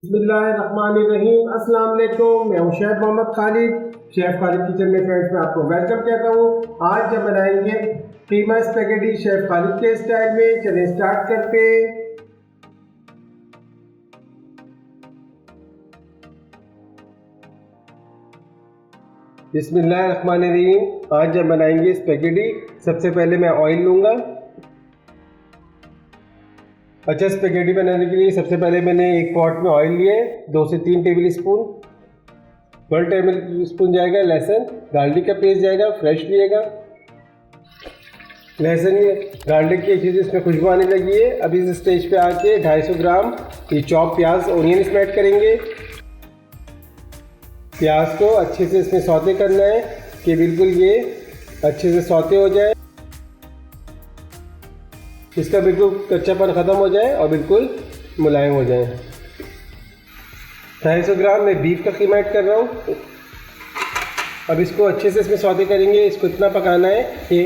बिस्मिल्लाहिर्रहमानिर्रहीम। अस्सलाम वालेकुम। मैं हूं chef Mohammad Khalid, chef Khalid kitchen में फ्रेंड्स में आपको वेलकम कहता हूं। आज जब बनाएंगे कीमा स्पैगेटी शेफ खालिद के स्टाइल में। चलिए स्टार्ट करते हैं। बिस्मिल्लाहिर्रहमानिर्रहीम। आज जब बनाएंगे स्पैगेटी, सबसे पहले मैं ऑयल लूँगा। अच्छा, स्पैगेटी बनाने के लिए सबसे पहले मैंने एक पॉट में ऑयल लिया है, 2 से 3 टेबल स्पून। 1 टेबल स्पून जाएगा लहसुन, गार्लिक का पेस्ट जाएगा, फ्रेश लिएगा। लहसुन गार्लिक की अच्छी से इसमें खुशबू आने लगी है। अभी इस स्टेज पे आके 250 ग्राम ये चॉप प्याज ओनियन इसमें ऐड करेंगे। प्याज को अच्छे से इसमें सौते करना है कि बिल्कुल ये अच्छे से सौते हो जाए, इसका बिल्कुल कच्चापन ख़त्म हो जाए और बिल्कुल मुलायम हो जाए। 250 ग्राम मैं बीफ का कीमा ऐड कर रहा हूँ। अब इसको अच्छे से इसमें सौते करेंगे। इसको इतना पकाना है कि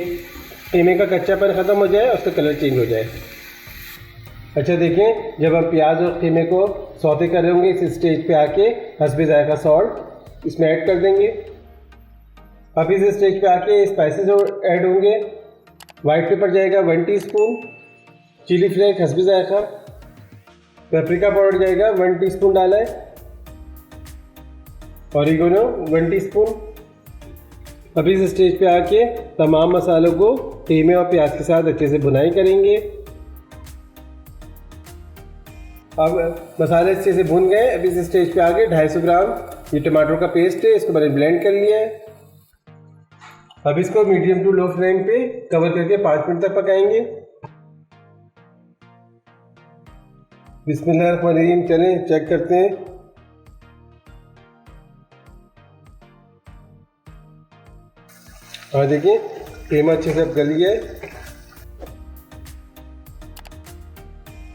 कीमे का कच्चापन ख़त्म हो जाए और उसका कलर चेंज हो जाए। अच्छा देखें, जब हम प्याज और कीमे को सौते कर रहे होंगे, इस स्टेज पे आके हस्बे जायका सॉल्ट इसमें ऐड कर देंगे। अब इस स्टेज पे आके स्पाइसेस ऐड होंगे। वाइट पेपर जाएगा 1 टीस्पून, चिली फ्लेक्स हस्बे जायका, पेपरिका पाउडर जाएगा 1 टीस्पून डाला है, ऑरिगेनो 1 टीस्पून। अभी इस स्टेज पे आके तमाम मसालों को कीमे और प्याज के साथ अच्छे से भुनाई करेंगे। अब मसाले अच्छे से भुन गए। अभी इस स्टेज पे आके 250 ग्राम ये टमाटर का पेस्ट है, इसको मैंने ब्लेंड कर लिया है। अब इसको मीडियम टू लो फ्लेम पे कवर करके 5 मिनट तक पकाएंगे। बिस्मिल्लाहिर्रहमानिर्रहीम। चलें चेक करते हैं। हाँ देखिए, कीमा अच्छे से गल गया है।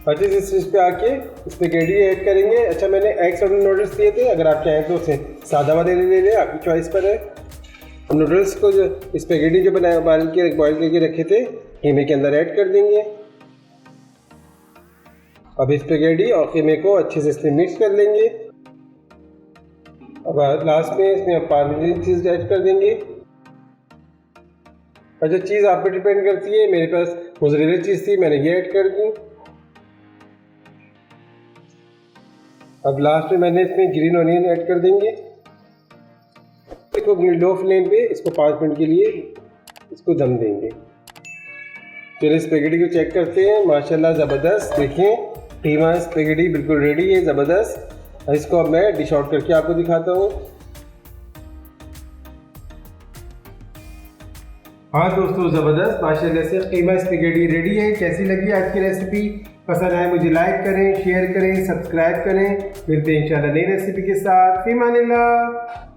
अच्छे से इस स्टेज पे आके स्पैगेटी ऐड करेंगे। अच्छा, मैंने एग्स और नूडल्स दिए थे, अगर आप चाहें तो उसे सादा वाले ले लें, आपकी चॉइस पर है। नूडल्स को जो स्पैगेटी जो बनाए बॉयल करके रखे थे, कीमे के अंदर ऐड कर देंगे। अब स्पैगेटी और कीमे को अच्छे से इसमें मिक्स कर लेंगे। अब लास्ट में इसमें हम पार्मेसन चीज़ ऐड कर देंगे। अच्छा, चीज़ आप पे डिपेंड करती है, मेरे पास मोज़रेला चीज़ थी, मैंने ये ऐड कर दी। अब लास्ट में मैंने इसमें ग्रीन ऑनियन ऐड कर देंगे। इसको लो फ्लेम पे इसको 5 मिनट के लिए इसको दम देंगे। चलिए स्पैगेटी को चेक करते हैं। माशाल्लाह ज़बरदस्त, देखें कीमा स्पैगेटी बिल्कुल रेडी है, ज़बरदस्त। इसको अब मैं डिश आउट करके आपको दिखाता हूँ। हाँ दोस्तों, ज़बरदस्त माशाल्लाह से कीमा स्पैगेटी रेडी है। कैसी लगी आज की रेसिपी? पसंद आए मुझे लाइक करें, शेयर करें, सब्सक्राइब करें। मिलते हैं इंशाल्लाह नई रेसिपी के साथ। फी अमानिल्लाह।